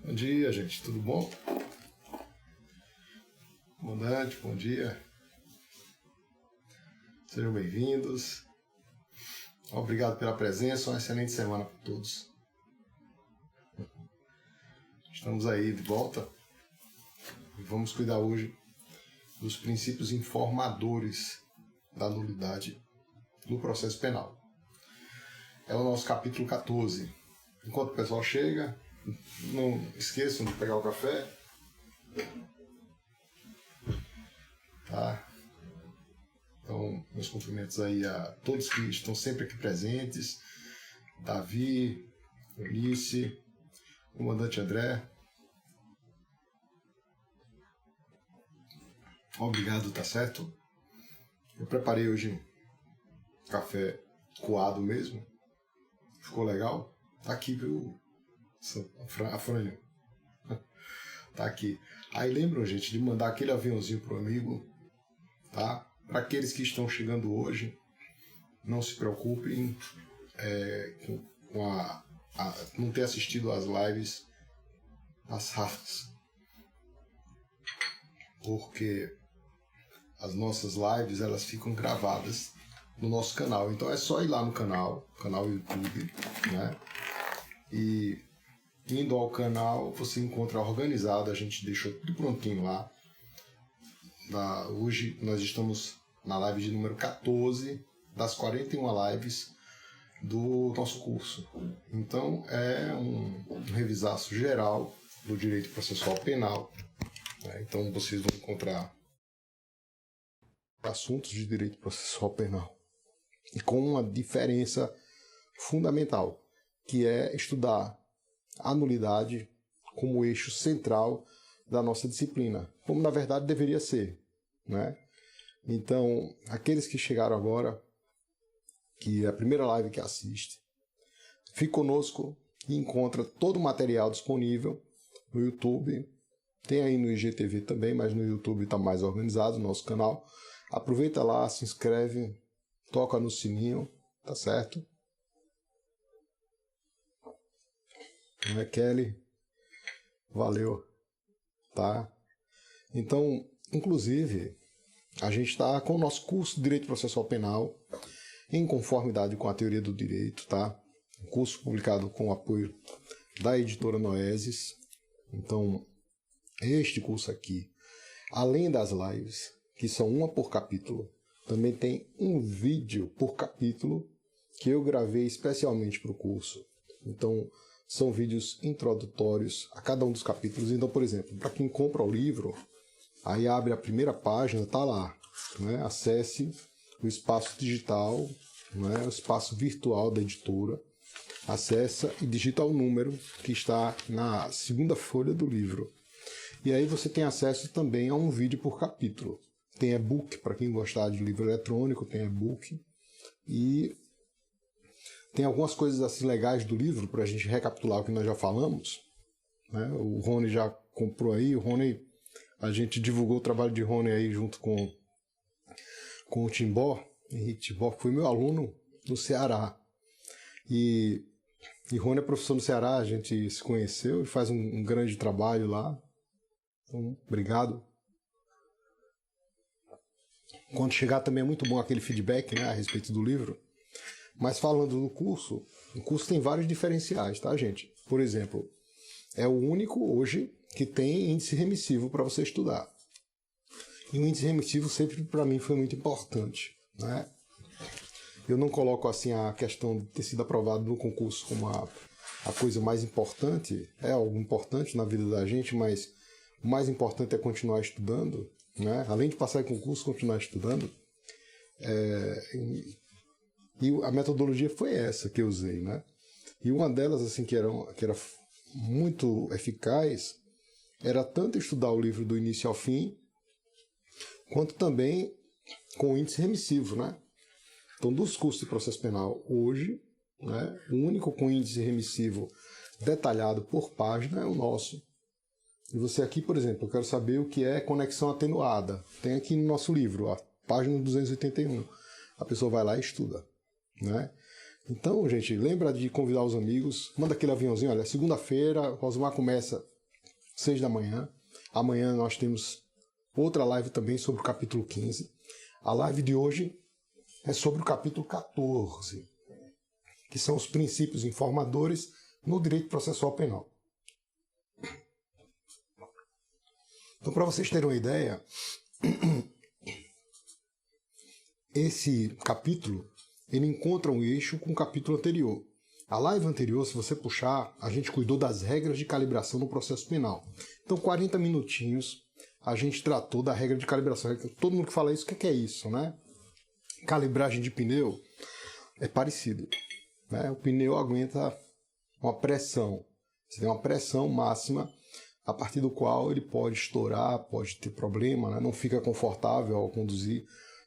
Bom dia, gente. Tudo bom? Boa noite, bom dia. Sejam bem-vindos. Obrigado pela presença. Uma excelente semana para todos. Estamos aí de volta e vamos cuidar hoje dos princípios informadores da nulidade no processo penal. É o nosso capítulo 14. Enquanto o pessoal chega, não esqueçam de pegar o café. Tá? Então, meus cumprimentos aí a todos que estão sempre aqui presentes. Davi, Eunice, comandante André. Obrigado, tá certo? Eu preparei hoje café coado mesmo. Ficou legal? Tá aqui, viu? A Franja. Tá aqui. Aí lembram, gente, de mandar aquele aviãozinho pro amigo, tá? Para aqueles que estão chegando hoje, não se preocupem com não ter assistido às lives passadas, porque as nossas lives elas ficam gravadas no nosso canal. Então é só ir lá no canal YouTube, né? E indo ao canal, você encontra organizado, a gente deixou tudo prontinho lá. Hoje nós estamos na live de número 14 das 41 lives do nosso curso. Então é um revisaço geral do direito processual penal, né? Então vocês vão encontrar assuntos de direito processual penal e com uma diferença fundamental, que é estudar a nulidade como eixo central da nossa disciplina, como na verdade deveria ser, né? Então, aqueles que chegaram agora, que é a primeira live que assiste, fique conosco e encontra todo o material disponível no YouTube. Tem aí no IGTV também, mas no YouTube está mais organizado, o nosso canal. Aproveita lá, se inscreve, toca no sininho, tá certo? Não é, Kelly? Valeu, tá? Então, inclusive, a gente está com o nosso curso de Direito Processual Penal em conformidade com a teoria do direito, tá? Um curso publicado com o apoio da editora Noesis. Então, este curso aqui, além das lives, que são uma por capítulo, também tem um vídeo por capítulo que eu gravei especialmente para o curso. Então, são vídeos introdutórios a cada um dos capítulos. Então, por exemplo, para quem compra o livro, aí abre a primeira página, tá lá, né? Acesse o espaço digital, né? O espaço virtual da editora, acessa e digita o número que está na segunda folha do livro. E aí você tem acesso também a um vídeo por capítulo. Tem e-book, para quem gostar de livro eletrônico, tem e-book. E tem algumas coisas assim legais do livro, para a gente recapitular o que nós já falamos, né? O Rony já comprou aí, o Rony, a gente divulgou o trabalho de Rony aí junto com o Timbó, Henrique Timbó, que foi meu aluno no Ceará. E Rony é professor no Ceará, a gente se conheceu e faz um grande trabalho lá. Então, obrigado. Quando chegar também é muito bom aquele feedback, né, a respeito do livro. Mas falando do curso, o curso tem vários diferenciais, tá, gente? Por exemplo, é o único hoje que tem índice remissivo para você estudar. E o índice remissivo sempre para mim foi muito importante, né? Eu não coloco assim a questão de ter sido aprovado no concurso como a coisa mais importante. É algo importante na vida da gente, mas o mais importante é continuar estudando, né? Além de passar em concurso, continuar estudando. E a metodologia foi essa que eu usei, né? E uma delas, assim, que era muito eficaz, era tanto estudar o livro do início ao fim, quanto também com o índice remissivo, né? Então, dos cursos de processo penal hoje, né, o único com índice remissivo detalhado por página é o nosso. E você aqui, por exemplo, eu quero saber o que é conexão atenuada. Tem aqui no nosso livro, a página 281. A pessoa vai lá e estuda, né? Então, gente, lembra de convidar os amigos, manda aquele aviãozinho, olha, segunda-feira, Rosmar começa 6 da manhã. Amanhã nós temos outra live também sobre o capítulo 15. A live de hoje é sobre o capítulo 14, que são os princípios informadores no direito processual penal. Então, para vocês terem uma ideia, esse capítulo ele encontra um eixo com o capítulo anterior. A live anterior, se você puxar, a gente cuidou das regras de calibração no processo penal. Então, 40 minutinhos, a gente tratou da regra de calibração. Todo mundo que fala isso, o que é isso, né? Calibragem de pneu é parecido, né? O pneu aguenta uma pressão. Você tem uma pressão máxima a partir do qual ele pode estourar, pode ter problema, né? Não fica confortável ao conduzir.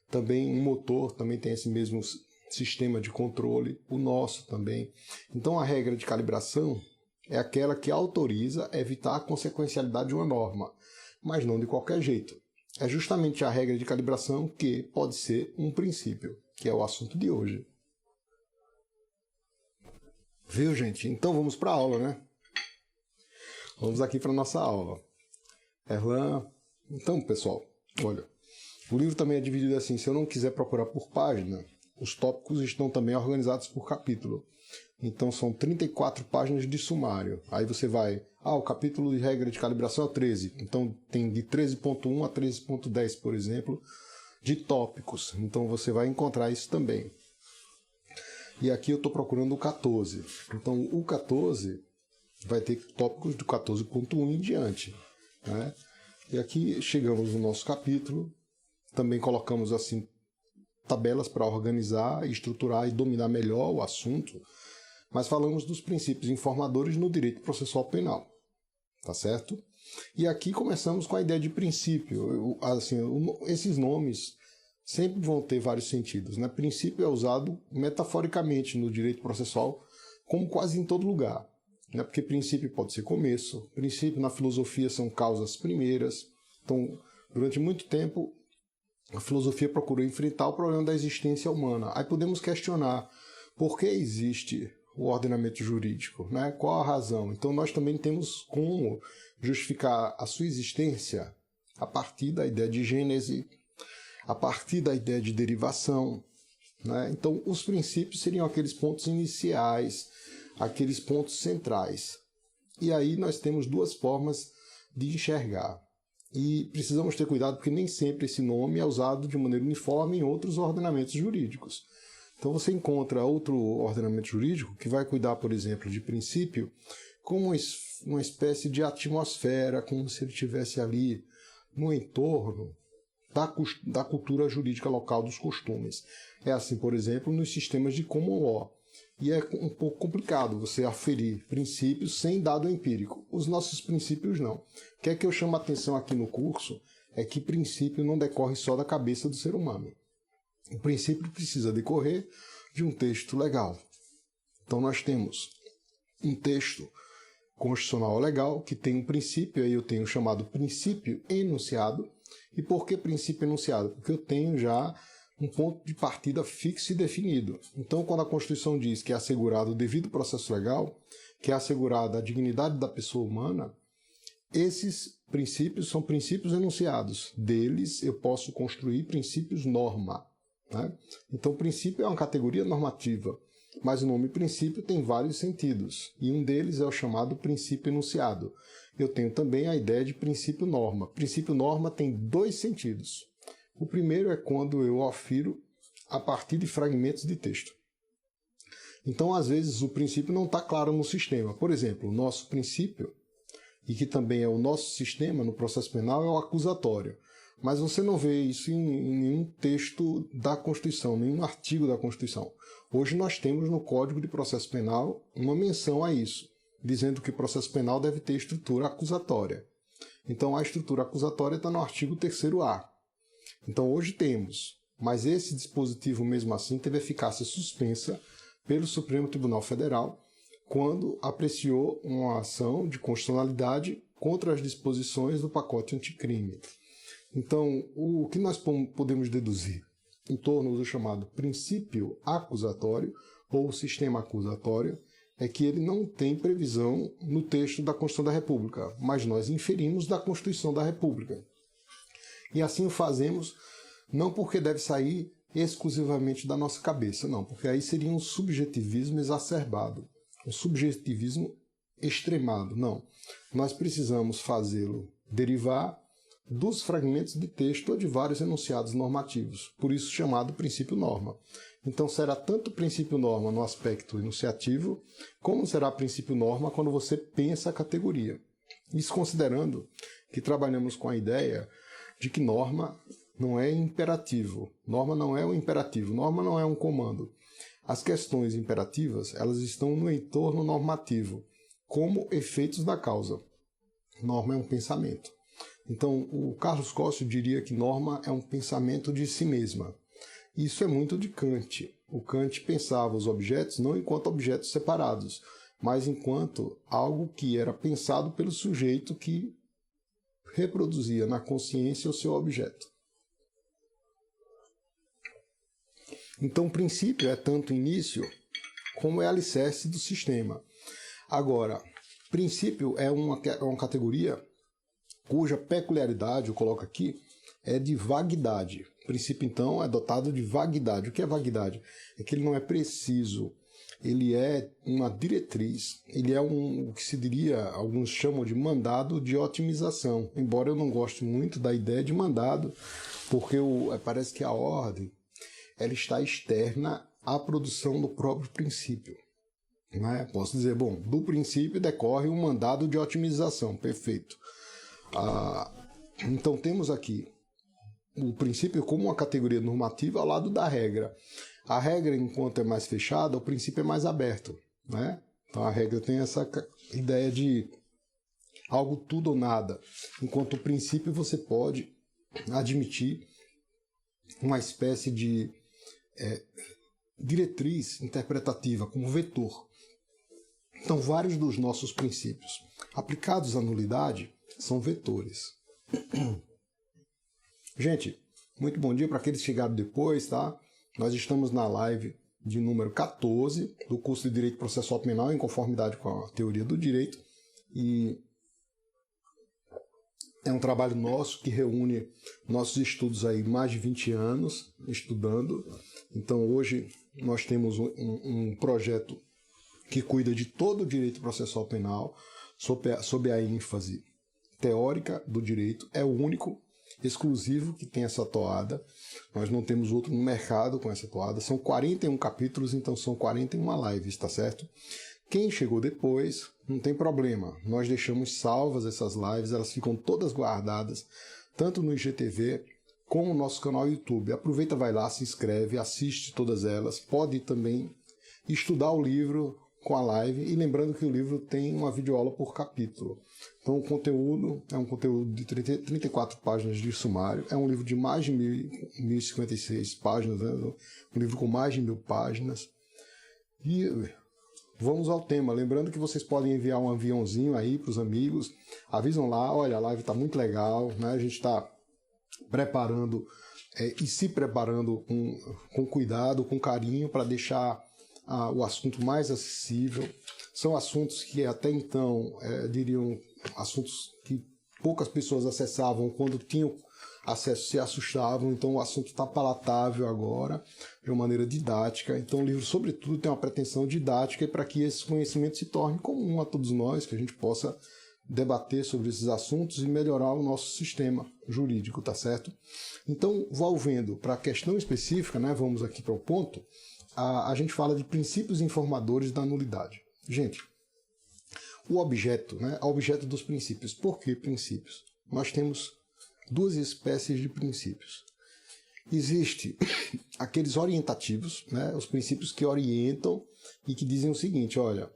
Também um motor também tem esse mesmo sistema de controle, o nosso também. Então a regra de calibração é aquela que autoriza evitar a consequencialidade de uma norma, mas não de qualquer jeito. É justamente a regra de calibração que pode ser um princípio, que é o assunto de hoje. Viu, gente? Então vamos para a aula, né? Vamos aqui para a nossa aula. Erlan. Então, pessoal, olha, o livro também é dividido assim, se eu não quiser procurar por página, os tópicos estão também organizados por capítulo. Então são 34 páginas de sumário. Aí você vai, o capítulo de regra de calibração é o 13. Então tem de 13.1 a 13.10, por exemplo, de tópicos. Então você vai encontrar isso também. E aqui eu estou procurando o 14. Então o 14 vai ter tópicos do 14.1 em diante, né? E aqui chegamos no nosso capítulo. Também colocamos assim tabelas para organizar, estruturar e dominar melhor o assunto, mas falamos dos princípios informadores no direito processual penal, tá certo? E aqui começamos com a ideia de princípio. Assim, esses nomes sempre vão ter vários sentidos, né? Princípio é usado metaforicamente no direito processual, como quase em todo lugar, né? Porque princípio pode ser começo, princípio na filosofia são causas primeiras. Então, durante muito tempo, a filosofia procurou enfrentar o problema da existência humana. Aí podemos questionar por que existe o ordenamento jurídico, né? Qual a razão? Então nós também temos como justificar a sua existência a partir da ideia de gênese, a partir da ideia de derivação, né? Então os princípios seriam aqueles pontos iniciais, aqueles pontos centrais. E aí nós temos duas formas de enxergar. E precisamos ter cuidado porque nem sempre esse nome é usado de maneira uniforme em outros ordenamentos jurídicos. Então você encontra outro ordenamento jurídico que vai cuidar, por exemplo, de princípio como uma espécie de atmosfera, como se ele estivesse ali no entorno da cultura jurídica local, dos costumes. É assim, por exemplo, nos sistemas de common law. E é um pouco complicado você aferir princípios sem dado empírico. Os nossos princípios não. O que é que eu chamo a atenção aqui no curso é que princípio não decorre só da cabeça do ser humano. O princípio precisa decorrer de um texto legal. Então nós temos um texto constitucional legal que tem um princípio, aí eu tenho o chamado princípio enunciado. E por que princípio enunciado? Porque eu tenho já um ponto de partida fixo e definido. Então, quando a Constituição diz que é assegurado o devido processo legal, que é assegurada a dignidade da pessoa humana, esses princípios são princípios enunciados. Deles eu posso construir princípios norma, né? Então, princípio é uma categoria normativa, mas o nome princípio tem vários sentidos, e um deles é o chamado princípio enunciado. Eu tenho também a ideia de princípio norma. Princípio norma tem dois sentidos. O primeiro é quando eu afiro a partir de fragmentos de texto. Então, às vezes, o princípio não está claro no sistema. Por exemplo, o nosso princípio, e que também é o nosso sistema no processo penal, é o acusatório. Mas você não vê isso em nenhum texto da Constituição, nenhum artigo da Constituição. Hoje nós temos no Código de Processo Penal uma menção a isso, dizendo que o processo penal deve ter estrutura acusatória. Então, a estrutura acusatória está no artigo 3º-A. Então hoje temos, mas esse dispositivo mesmo assim teve eficácia suspensa pelo Supremo Tribunal Federal quando apreciou uma ação de constitucionalidade contra as disposições do pacote anticrime. Então, o que nós podemos deduzir em torno do chamado princípio acusatório ou sistema acusatório é que ele não tem previsão no texto da Constituição da República, mas nós inferimos da Constituição da República. E assim o fazemos não porque deve sair exclusivamente da nossa cabeça, não, porque aí seria um subjetivismo exacerbado, um subjetivismo extremado, não. Nós precisamos fazê-lo derivar dos fragmentos de texto ou de vários enunciados normativos, por isso chamado princípio norma. Então será tanto princípio norma no aspecto enunciativo, como será princípio norma quando você pensa a categoria. Isso considerando que trabalhamos com a ideia de que norma não é imperativo, norma não é um imperativo, norma não é um comando. As questões imperativas, elas estão no entorno normativo, como efeitos da causa. Norma é um pensamento. Então, o Carlos Cossio diria que norma é um pensamento de si mesma. Isso é muito de Kant. O Kant pensava os objetos não enquanto objetos separados, mas enquanto algo que era pensado pelo sujeito que reproduzia na consciência o seu objeto. Então, o princípio é tanto início como é alicerce do sistema. Agora, princípio é uma categoria cuja peculiaridade, eu coloco aqui, é de vaguidade. O princípio, então, é dotado de vaguidade. O que é vaguidade? É que ele não é preciso, ele é uma diretriz, ele é o que se diria, alguns chamam de mandado de otimização, embora eu não goste muito da ideia de mandado, porque parece que a ordem ela está externa à produção do próprio princípio. Né? Posso dizer, bom, do princípio decorre um mandado de otimização, perfeito. Então temos aqui o princípio como uma categoria normativa ao lado da regra. A regra, enquanto é mais fechada, o princípio é mais aberto. Né? Então a regra tem essa ideia de algo tudo ou nada, enquanto o princípio você pode admitir uma espécie de diretriz interpretativa, como vetor. Então, vários dos nossos princípios aplicados à nulidade são vetores. Gente, muito bom dia para aqueles que chegaram depois, tá? Nós estamos na live de número 14 do curso de Direito Processual Penal em conformidade com a teoria do direito, e é um trabalho nosso que reúne nossos estudos aí mais de 20 anos estudando. Então hoje nós temos um projeto que cuida de todo o direito processual penal sob a ênfase teórica do direito. É o único exclusivo que tem essa toada. Nós não temos outro no mercado com essa toada. São 41 capítulos, então são 41 lives, tá certo? Quem chegou depois, não tem problema. Nós deixamos salvas essas lives, elas ficam todas guardadas, tanto no IGTV como no nosso canal YouTube. Aproveita, vai lá, se inscreve, assiste todas elas. Pode também estudar o livro com a live, e lembrando que o livro tem uma videoaula por capítulo. Então o conteúdo é um conteúdo de 34 páginas de sumário, é um livro de mais de 1056 páginas, né? Um livro com mais de 1000 páginas. E vamos ao tema, lembrando que vocês podem enviar um aviãozinho aí para os amigos, avisam lá, olha, a live está muito legal, né? A gente está preparando e se preparando com cuidado, com carinho, para deixar o assunto mais acessível. São assuntos que até então, diriam, assuntos que poucas pessoas acessavam, quando tinham acesso se assustavam, então o assunto está palatável agora, de uma maneira didática. Então o livro, sobretudo, tem uma pretensão didática para que esse conhecimento se torne comum a todos nós, que a gente possa debater sobre esses assuntos e melhorar o nosso sistema jurídico, tá certo? Então, volvendo para a questão específica, né, vamos aqui para o ponto, a gente fala de princípios informadores da nulidade. Gente, o objeto, né, o objeto dos princípios. Por que princípios? Nós temos duas espécies de princípios. Existe aqueles orientativos, né, os princípios que orientam e que dizem o seguinte, olha,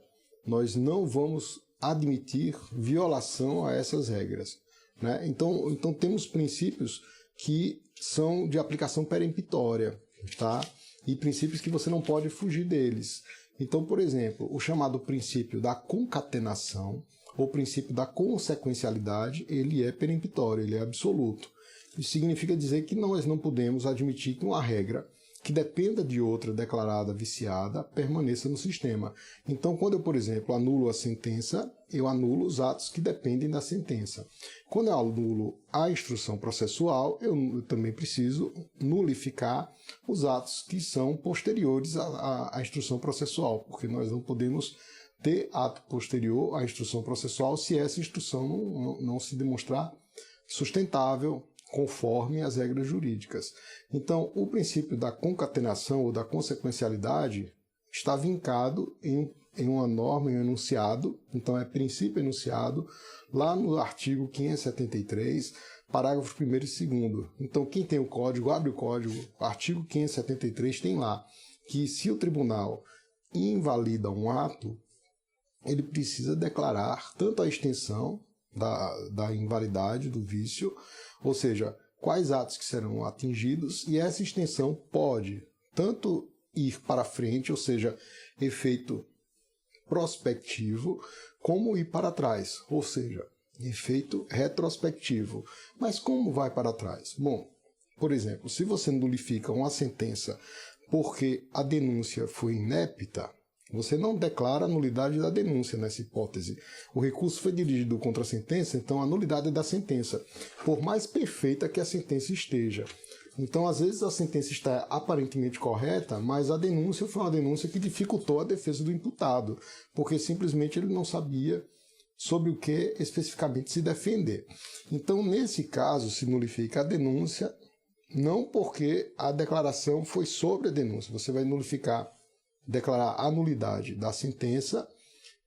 nós não vamos admitir violação a essas regras. Né? Então temos princípios que são de aplicação peremptória, tá? E princípios que você não pode fugir deles. Então, por exemplo, o chamado princípio da concatenação, ou princípio da consequencialidade, ele é peremptório, ele é absoluto. Isso significa dizer que nós não podemos admitir que uma regra que dependa de outra declarada viciada permaneça no sistema. Então, quando eu, por exemplo, anulo a sentença, eu anulo os atos que dependem da sentença. Quando eu anulo a instrução processual, eu também preciso nulificar os atos que são posteriores à instrução processual, porque nós não podemos ter ato posterior à instrução processual se essa instrução não se demonstrar sustentável conforme as regras jurídicas. Então, o princípio da concatenação ou da consequencialidade está vincado em uma norma, em um enunciado, então é princípio enunciado, lá no artigo 573, parágrafos 1º e 2º. Então, quem tem o código, abre o código, artigo 573 tem lá, que se o tribunal invalida um ato, ele precisa declarar tanto a extensão da invalidade do vício, ou seja, quais atos que serão atingidos, e essa extensão pode tanto ir para frente, ou seja, efeito prospectivo, como ir para trás, ou seja, efeito retrospectivo. Mas como vai para trás? Bom, por exemplo, se você nulifica uma sentença porque a denúncia foi inepta, você não declara a nulidade da denúncia nessa hipótese. O recurso foi dirigido contra a sentença, então a nulidade é da sentença, por mais perfeita que a sentença esteja. Então, às vezes, a sentença está aparentemente correta, mas a denúncia foi uma denúncia que dificultou a defesa do imputado, porque simplesmente ele não sabia sobre o que especificamente se defender. Então, nesse caso, se nulifica a denúncia, não porque a declaração foi sobre a denúncia. Você vai declarar a nulidade da sentença,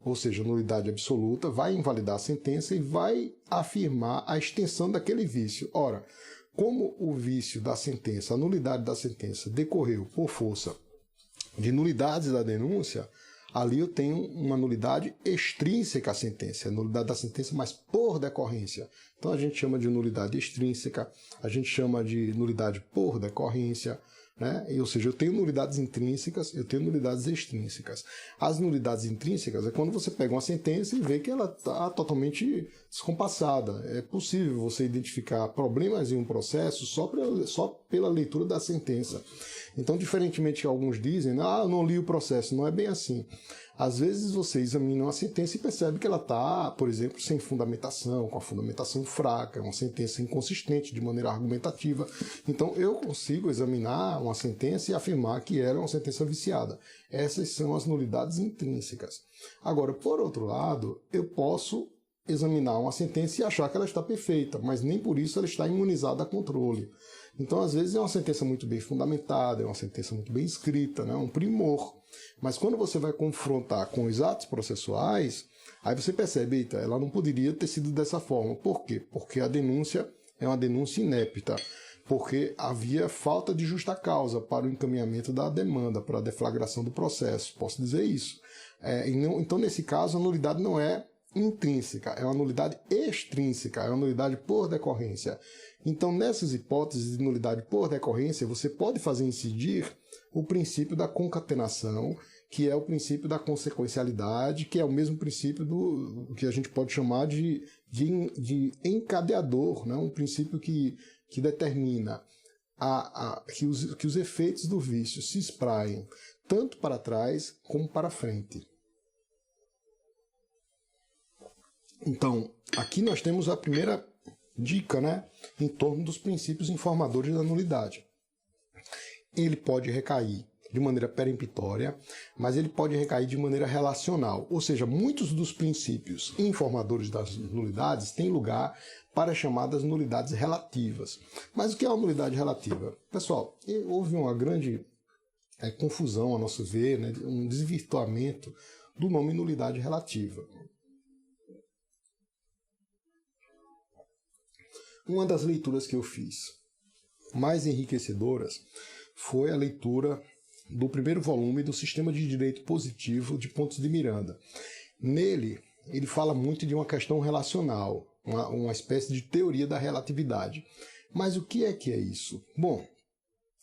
ou seja, nulidade absoluta, vai invalidar a sentença e vai afirmar a extensão daquele vício. Ora, como o vício da sentença, a nulidade da sentença decorreu por força de nulidades da denúncia, ali eu tenho uma nulidade extrínseca à sentença, a nulidade da sentença, mas por decorrência. Então a gente chama de nulidade extrínseca, a gente chama de nulidade por decorrência, né? Ou seja, eu tenho nulidades intrínsecas, eu tenho nulidades extrínsecas. As nulidades intrínsecas é quando você pega uma sentença e vê que ela está totalmente descompassada. É possível você identificar problemas em um processo só pela leitura da sentença. Então, diferentemente que alguns dizem, eu não li o processo, não é bem assim. Às vezes você examina uma sentença e percebe que ela está, por exemplo, sem fundamentação, com a fundamentação fraca, uma sentença inconsistente de maneira argumentativa. Então eu consigo examinar uma sentença e afirmar que era uma sentença viciada. Essas são as nulidades intrínsecas. Agora, por outro lado, eu posso examinar uma sentença e achar que ela está perfeita, mas nem por isso ela está imunizada a controle. Então, às vezes, é uma sentença muito bem fundamentada, é uma sentença muito bem escrita, né? Um primor. Mas quando você vai confrontar com os atos processuais, aí você percebe, eita, ela não poderia ter sido dessa forma. Por quê? Porque a denúncia é uma denúncia inepta, porque havia falta de justa causa para o encaminhamento da demanda, para a deflagração do processo. Posso dizer isso. Então, nesse caso, a nulidade não é intrínseca, é uma nulidade extrínseca, é uma nulidade por decorrência. Então, nessas hipóteses de nulidade por decorrência, você pode fazer incidir o princípio da concatenação, que é o princípio da consequencialidade, que é o mesmo princípio do que a gente pode chamar de encadeador, né? Um princípio que determina que os efeitos do vício se espraiem tanto para trás como para frente. Então, aqui nós temos a primeira dica, né, em torno dos princípios informadores da nulidade. Ele pode recair de maneira peremptória, mas ele pode recair de maneira relacional, ou seja, muitos dos princípios informadores das nulidades têm lugar para as chamadas nulidades relativas. Mas o que é uma nulidade relativa? Pessoal, houve uma grande confusão, a nosso ver, né, um desvirtuamento do nome nulidade relativa. Uma das leituras que eu fiz mais enriquecedoras foi a leitura do primeiro volume do Sistema de Direito Positivo de Pontes de Miranda. Nele, ele fala muito de uma questão relacional, uma espécie de teoria da relatividade. Mas o que é isso? Bom,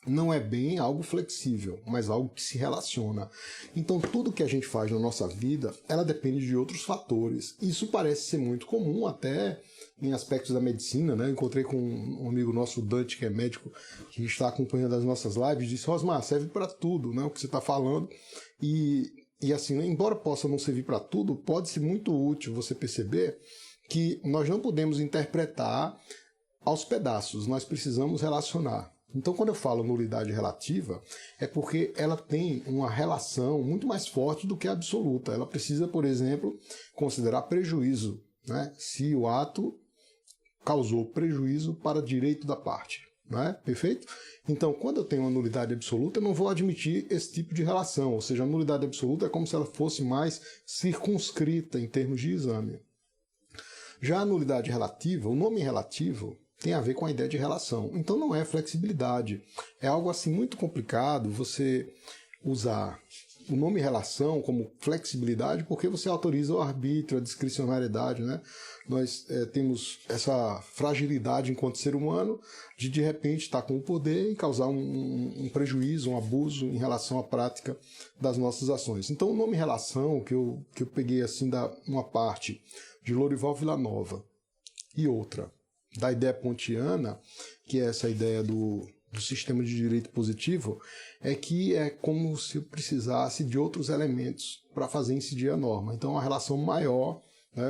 não é bem algo flexível, mas algo que se relaciona. Então, tudo que a gente faz na nossa vida, ela depende de outros fatores. Isso parece ser muito comum até em aspectos da medicina, né? Eu encontrei com um amigo nosso, o Dante, que é médico, que está acompanhando as nossas lives, e disse: Rosmar, serve para tudo, né? O que você está falando. E assim, embora possa não servir para tudo, pode ser muito útil você perceber que nós não podemos interpretar aos pedaços, nós precisamos relacionar. Então, quando eu falo nulidade relativa, é porque ela tem uma relação muito mais forte do que a absoluta. Ela precisa, por exemplo, considerar prejuízo, né? Se o ato causou prejuízo para direito da parte. Não é? Perfeito? Então, quando eu tenho uma nulidade absoluta, eu não vou admitir esse tipo de relação. Ou seja, a nulidade absoluta é como se ela fosse mais circunscrita em termos de exame. Já a nulidade relativa, o nome relativo, tem a ver com a ideia de relação. Então não é flexibilidade. É algo assim muito complicado você usar o nome relação como flexibilidade, porque você autoriza o arbítrio, a discricionariedade, né? Nós temos essa fragilidade enquanto ser humano de repente estar com o poder e causar um prejuízo, um abuso em relação à prática das nossas ações. Então o nome relação, que eu peguei assim da uma parte de Lorival Villanova e outra da ideia pontiana, que é essa ideia do sistema de direito positivo, é que é como se eu precisasse de outros elementos para fazer incidir a norma. Então, uma relação maior, né,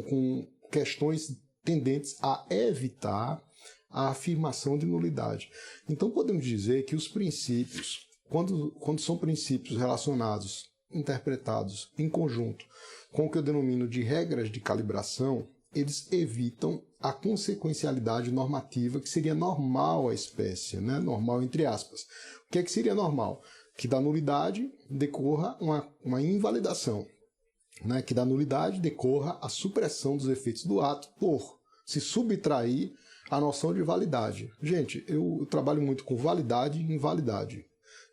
com questões tendentes a evitar a afirmação de nulidade. Então, podemos dizer que os princípios, quando são princípios relacionados, interpretados em conjunto com o que eu denomino de regras de calibração, eles evitam a consequencialidade normativa que seria normal à espécie, né? Normal entre aspas. O que seria normal? Que da nulidade decorra uma invalidação, né? Que da nulidade decorra a supressão dos efeitos do ato por se subtrair a noção de validade. Gente, eu trabalho muito com validade e invalidade.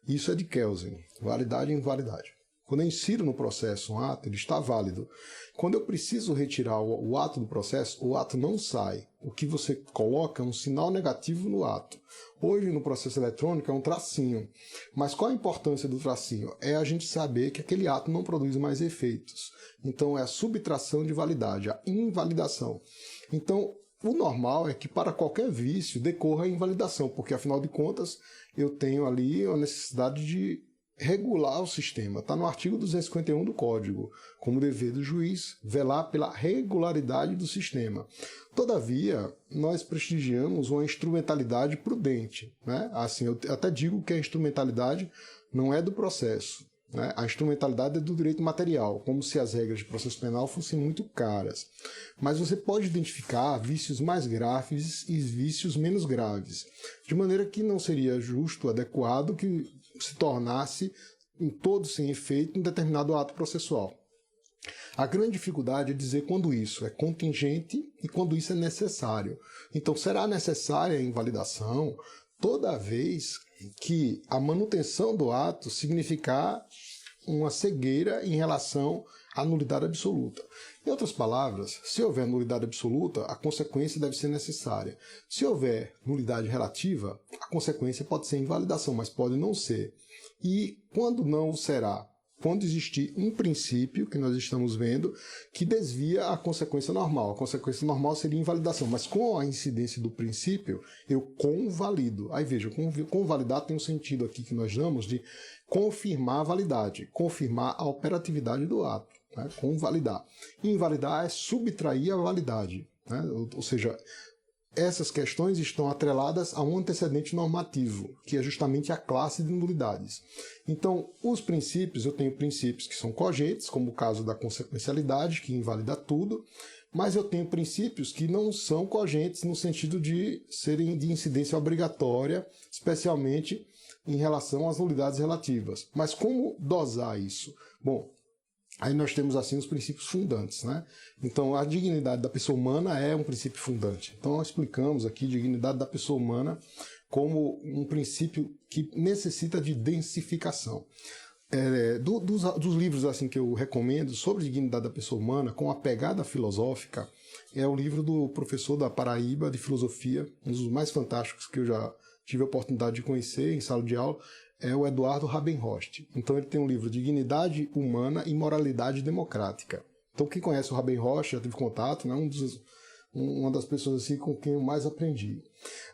Isso é de Kelsen, validade e invalidade. Quando eu insiro no processo um ato, ele está válido. Quando eu preciso retirar o ato do processo, o ato não sai. O que você coloca é um sinal negativo no ato. Hoje, no processo eletrônico, é um tracinho. Mas qual a importância do tracinho? É a gente saber que aquele ato não produz mais efeitos. Então, é a subtração de validade, a invalidação. Então, o normal é que para qualquer vício decorra a invalidação, porque, afinal de contas, eu tenho ali a necessidade de regular o sistema. Está no artigo 251 do Código, como dever do juiz velar pela regularidade do sistema. Todavia, nós prestigiamos uma instrumentalidade prudente, né? Assim, eu até digo que a instrumentalidade não é do processo, né? A instrumentalidade é do direito material, como se as regras de processo penal fossem muito caras. Mas você pode identificar vícios mais graves e vícios menos graves, de maneira que não seria justo, adequado que se tornasse em todo sem efeito um determinado ato processual. A grande dificuldade é dizer quando isso é contingente e quando isso é necessário. Então, será necessária a invalidação toda vez que a manutenção do ato significar uma cegueira em relação à nulidade absoluta. Em outras palavras, se houver nulidade absoluta, a consequência deve ser necessária. Se houver nulidade relativa, a consequência pode ser invalidação, mas pode não ser. E quando não será? Quando existir um princípio, que nós estamos vendo, que desvia a consequência normal. A consequência normal seria invalidação, mas com a incidência do princípio, eu convalido. Aí veja, convalidar tem um sentido aqui que nós damos de confirmar a validade, confirmar a operatividade do ato, né? Convalidar. Invalidar é subtrair a validade, né? Ou seja, essas questões estão atreladas a um antecedente normativo, que é justamente a classe de nulidades. Então, os princípios, eu tenho princípios que são cogentes, como o caso da consequencialidade, que invalida tudo, mas eu tenho princípios que não são cogentes no sentido de serem de incidência obrigatória, especialmente em relação às nulidades relativas. Mas como dosar isso? Bom, aí nós temos assim os princípios fundantes, né? Então a dignidade da pessoa humana é um princípio fundante. Então nós explicamos aqui a dignidade da pessoa humana como um princípio que necessita de densificação. Dos livros assim que eu recomendo sobre a dignidade da pessoa humana, com a pegada filosófica, é o livro do professor da Paraíba de filosofia, um dos mais fantásticos que eu já tive a oportunidade de conhecer em sala de aula, é o Eduardo Rabenhorst. Então ele tem um livro Dignidade Humana e Moralidade Democrática. Então quem conhece o Rabenhorst, já teve contato, né, uma das pessoas assim com quem eu mais aprendi.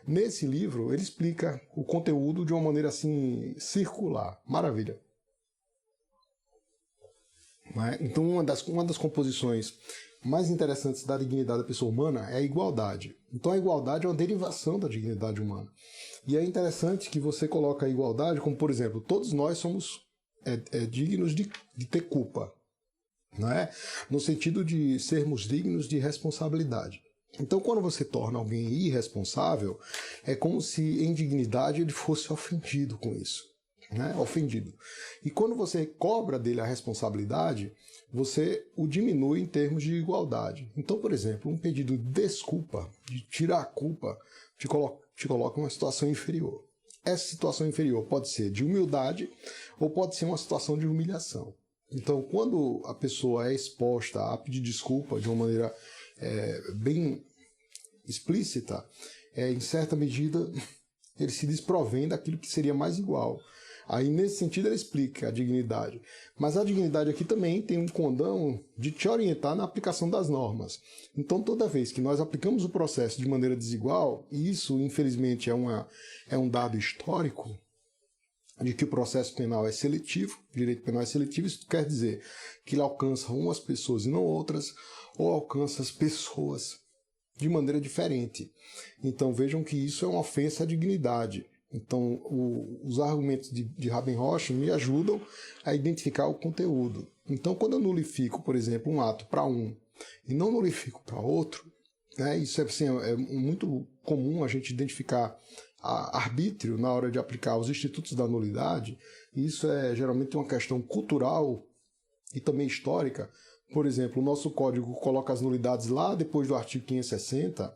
Nesse livro ele explica o conteúdo de uma maneira assim circular. Maravilha. Então uma das composições mais interessantes da dignidade da pessoa humana é a igualdade. Então a igualdade é uma derivação da dignidade humana. E é interessante que você coloca a igualdade como, por exemplo, todos nós somos dignos de ter culpa, não é? No sentido de sermos dignos de responsabilidade. Então quando você torna alguém irresponsável, é como se em dignidade ele fosse ofendido com isso. Né? Ofendido. E quando você cobra dele a responsabilidade, você o diminui em termos de igualdade. Então, por exemplo, um pedido de desculpa, de tirar a culpa, te coloca em uma situação inferior. Essa situação inferior pode ser de humildade ou pode ser uma situação de humilhação. Então, quando a pessoa é exposta a pedir desculpa de uma maneira bem explícita, em certa medida ele se desprovém daquilo que seria mais igual. Aí, nesse sentido, ele explica a dignidade. Mas a dignidade aqui também tem um condão de te orientar na aplicação das normas. Então, toda vez que nós aplicamos o processo de maneira desigual, e isso, infelizmente, é um dado histórico, de que o processo penal é seletivo, o direito penal é seletivo, isso quer dizer que ele alcança umas pessoas e não outras, ou alcança as pessoas de maneira diferente. Então, vejam que isso é uma ofensa à dignidade. Então, os argumentos de Rabenhorst me ajudam a identificar o conteúdo. Então, quando eu nulifico, por exemplo, um ato para um e não nulifico para outro, né, isso é muito comum a gente identificar arbítrio na hora de aplicar os institutos da nulidade. Isso é geralmente uma questão cultural e também histórica. Por exemplo, o nosso código coloca as nulidades lá depois do artigo 560,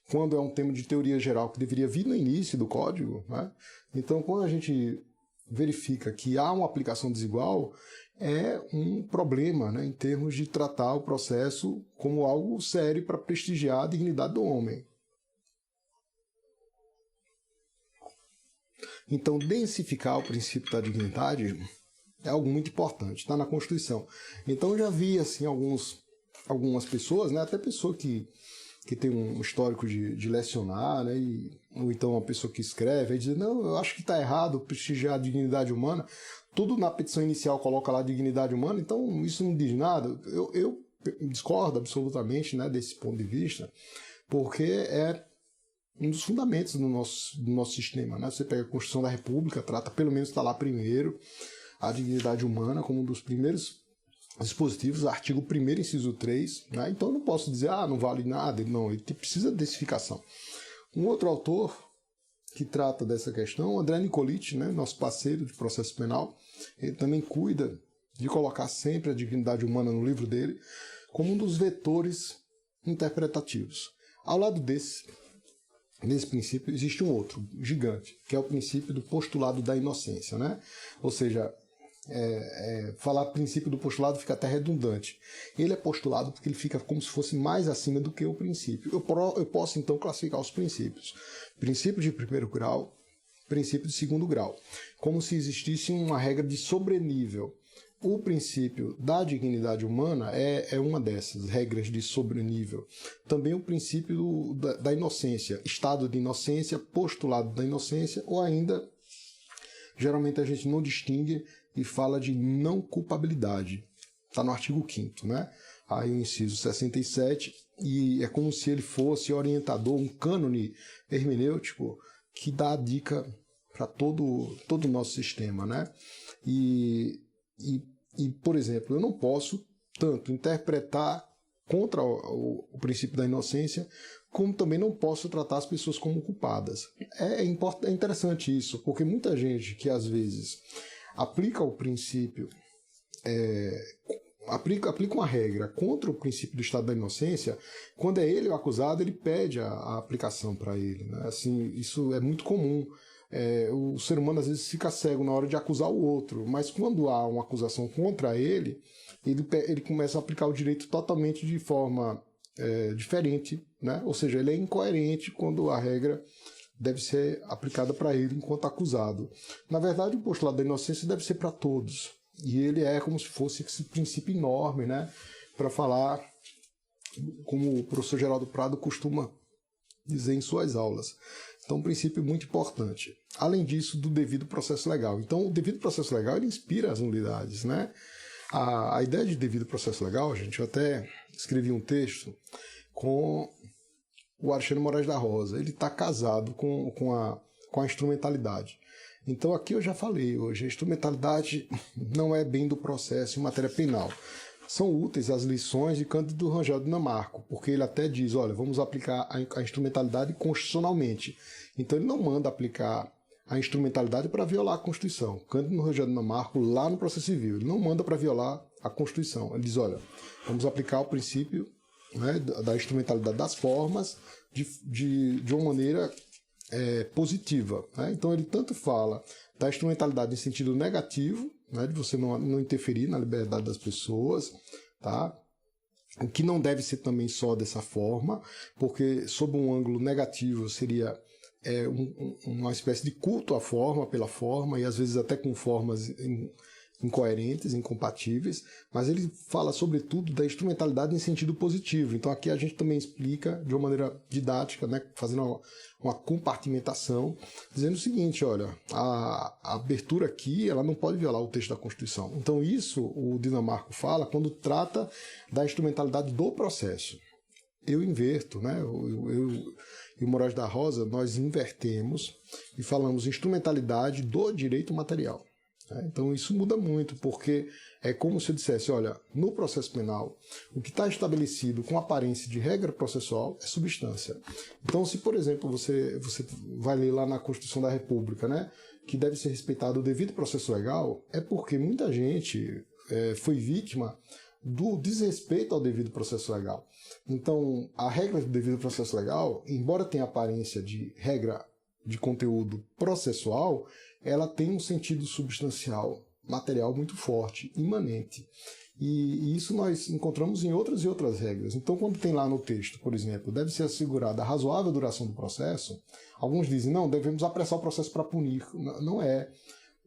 quando é um tema de teoria geral que deveria vir no início do código, né? Então, quando a gente verifica que há uma aplicação desigual, é um problema, né, em termos de tratar o processo como algo sério para prestigiar a dignidade do homem. Então, densificar o princípio da dignidade é algo muito importante, está na Constituição. Então, eu já vi assim, algumas pessoas, né, até pessoa que tem um histórico de lecionar, né, ou então uma pessoa que escreve, aí diz, não, eu acho que está errado prestigiar a dignidade humana, tudo na petição inicial coloca lá dignidade humana, então isso não diz nada. Eu discordo absolutamente, né, desse ponto de vista, porque é um dos fundamentos do nosso sistema. Né? Você pega a Constituição da República, trata, pelo menos está lá primeiro, a dignidade humana como um dos primeiros dispositivos, artigo 1º, inciso 3, né? Então eu não posso dizer, não vale nada, não, ele precisa de densificação. Um outro autor que trata dessa questão, André Nicolit, né, nosso parceiro de processo penal, ele também cuida de colocar sempre a dignidade humana no livro dele como um dos vetores interpretativos. Ao lado desse princípio existe um outro, gigante, que é o princípio do postulado da inocência, né? Ou seja, falar princípio do postulado fica até redundante. Ele é postulado porque ele fica como se fosse mais acima do que o princípio. Eu posso então classificar os princípios. Princípio de primeiro grau, princípio de segundo grau. Como se existisse uma regra de sobrenível. O princípio da dignidade humana é uma dessas regras de sobrenível. Também o princípio da inocência, estado de inocência, postulado da inocência, ou ainda, geralmente a gente não distingue e fala de não culpabilidade. Está no artigo 5º, né? Aí o inciso 67, e é como se ele fosse orientador, um cânone hermenêutico que dá a dica para todo o nosso sistema, né? E, por exemplo, eu não posso tanto interpretar contra o princípio da inocência, como também não posso tratar as pessoas como culpadas. É interessante isso, porque muita gente que às vezes aplica o princípio, aplica uma regra contra o princípio do estado da inocência, quando é ele o acusado, ele pede a aplicação para ele. Né? Assim, isso é muito comum. O ser humano às vezes fica cego na hora de acusar o outro, mas quando há uma acusação contra ele, ele começa a aplicar o direito totalmente de forma diferente, né? Ou seja, ele é incoerente quando a regra deve ser aplicada para ele enquanto acusado. Na verdade, o postulado da inocência deve ser para todos. E ele é como se fosse esse princípio enorme, né? Para falar, como o professor Geraldo Prado costuma dizer em suas aulas. Então, um princípio muito importante. Além disso, do devido processo legal. Então, o devido processo legal ele inspira as unidades, né? A ideia de devido processo legal, gente, eu até escrevi um texto com o Alexandre Moraes da Rosa. Ele está casado com a instrumentalidade. Então, aqui eu já falei hoje, a instrumentalidade não é bem do processo em matéria penal. São úteis as lições de Cândido Rangel Dinamarco, porque ele até diz, olha, vamos aplicar a instrumentalidade constitucionalmente. Então ele não manda aplicar a instrumentalidade para violar a Constituição. Cândido Rangel Dinamarco, lá no processo civil, ele não manda para violar a Constituição. Ele diz, olha, vamos aplicar o princípio, né, da instrumentalidade das formas de uma maneira positiva, né? Então ele tanto fala da instrumentalidade em sentido negativo, né, de você não interferir na liberdade das pessoas, tá? O que não deve ser também só dessa forma, porque sob um ângulo negativo seria uma espécie de culto à forma pela forma, e às vezes até com formas incoerentes, incompatíveis, mas ele fala sobretudo da instrumentalidade em sentido positivo. Então aqui a gente também explica de uma maneira didática, né, fazendo uma compartimentação, dizendo o seguinte, olha, a abertura aqui ela não pode violar o texto da Constituição. Então isso o Dinamarco fala quando trata da instrumentalidade do processo. Eu inverto, né? Eu e o Moraes da Rosa, nós invertemos e falamos instrumentalidade do direito material. Então isso muda muito, porque é como se eu dissesse, olha, no processo penal, o que está estabelecido com aparência de regra processual é substância. Então se, por exemplo, você vai ler lá na Constituição da República, né, que deve ser respeitado o devido processo legal, é porque muita gente foi vítima do desrespeito ao devido processo legal. Então a regra do devido processo legal, embora tenha aparência de regra de conteúdo processual, ela tem um sentido substancial, material muito forte, imanente. E isso nós encontramos em outras e outras regras. Então, quando tem lá no texto, por exemplo, deve ser assegurada a razoável duração do processo, alguns dizem, não, devemos apressar o processo para punir. Não é.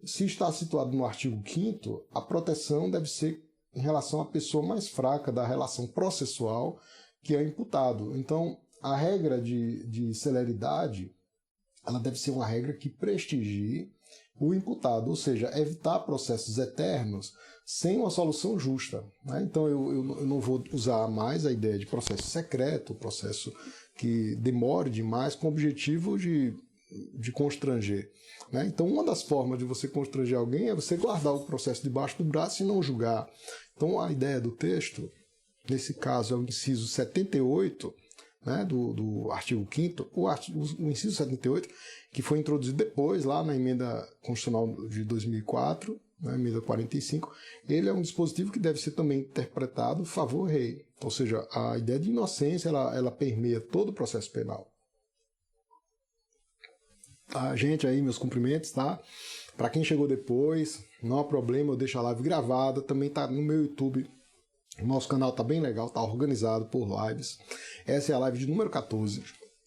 Se está situado no artigo 5º, a proteção deve ser em relação à pessoa mais fraca da relação processual, que é o imputado. Então, a regra de celeridade, ela deve ser uma regra que prestigie o imputado, ou seja, evitar processos eternos sem uma solução justa, né? Então eu não vou usar mais a ideia de processo secreto, processo que demore demais com o objetivo de constranger, né? Então uma das formas de você constranger alguém é você guardar o processo debaixo do braço e não julgar. Então a ideia do texto, nesse caso é o inciso 78, né, do artigo 5º, o inciso 78, que foi introduzido depois, lá na emenda constitucional de 2004, né, emenda 45, ele é um dispositivo que deve ser também interpretado favor rei. Ou seja, a ideia de inocência, ela permeia todo o processo penal. Tá, gente, aí meus cumprimentos, tá? Para quem chegou depois, não há problema, eu deixo a live gravada, também tá no meu YouTube. O nosso canal está bem legal, está organizado por lives. Essa é a live de número 14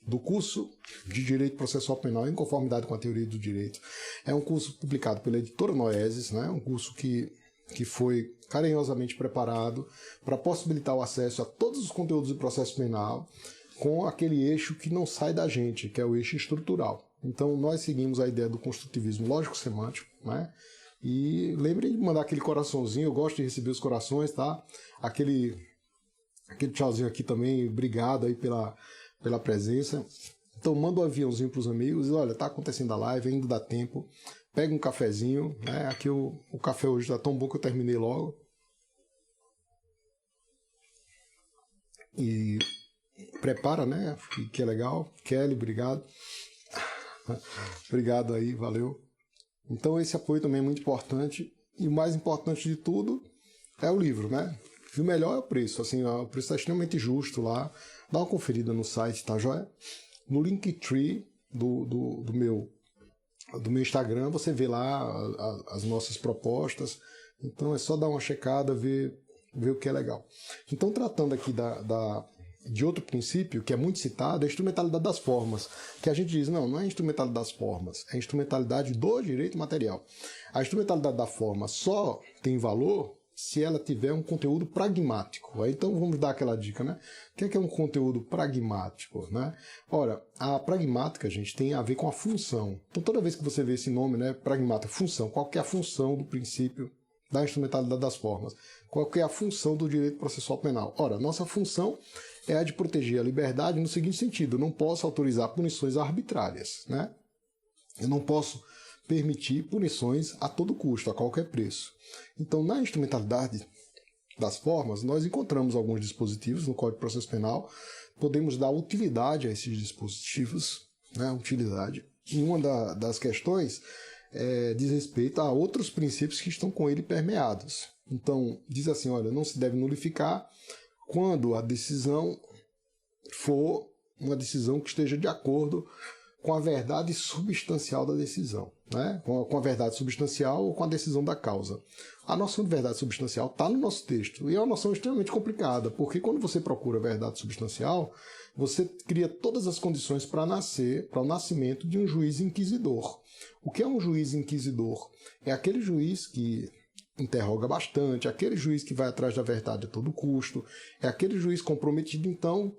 do curso de Direito Processual Penal em conformidade com a teoria do direito. É um curso publicado pela editora Noesis, né? Um curso que foi carinhosamente preparado para possibilitar o acesso a todos os conteúdos do processo penal com aquele eixo que não sai da gente, que é o eixo estrutural. Então nós seguimos a ideia do construtivismo lógico-semântico, né? E lembrem de mandar aquele coraçãozinho, eu gosto de receber os corações, tá? Aquele tchauzinho aqui também, obrigado aí pela presença. Então manda um aviãozinho para os amigos e olha, tá acontecendo a live, ainda dá tempo. Pega um cafezinho, né? Aqui o café hoje tá tão bom que eu terminei logo. E prepara, né? Que é legal. Kelly, obrigado. Obrigado aí, valeu. Então esse apoio também é muito importante, e o mais importante de tudo é o livro, né? E o melhor é o preço, assim, o preço está extremamente justo lá. Dá uma conferida no site, tá joia? No Linktree do meu Instagram, você vê lá as nossas propostas. Então é só dar uma checada, ver o que é legal. Então, tratando aqui de outro princípio, que é muito citado, é a instrumentalidade das formas, que a gente diz, não é instrumentalidade das formas, é instrumentalidade do direito material. A instrumentalidade da forma só tem valor se ela tiver um conteúdo pragmático. Então vamos dar aquela dica, né? O que é um conteúdo pragmático, né? Ora, a pragmática, gente, tem a ver com a função. Então toda vez que você vê esse nome, né, pragmática, função, qual que é a função do princípio da instrumentalidade das formas? Qual que é a função do direito processual penal? Ora, nossa função é a de proteger a liberdade no seguinte sentido: eu não posso autorizar punições arbitrárias, né? Eu não posso permitir punições a todo custo, a qualquer preço. Então, na instrumentalidade das formas, nós encontramos alguns dispositivos no Código de Processo Penal, podemos dar utilidade a esses dispositivos, né? Utilidade. E uma das questões diz respeito a outros princípios que estão com ele permeados. Então, diz assim, olha, não se deve nulificar quando a decisão for uma decisão que esteja de acordo com a verdade substancial da decisão, né? Com a verdade substancial ou com a decisão da causa. A noção de verdade substancial está no nosso texto e é uma noção extremamente complicada, porque quando você procura verdade substancial, você cria todas as condições para o nascimento de um juiz inquisidor. O que é um juiz inquisidor? É aquele juiz que interroga bastante, é aquele juiz que vai atrás da verdade a todo custo, é aquele juiz comprometido, então,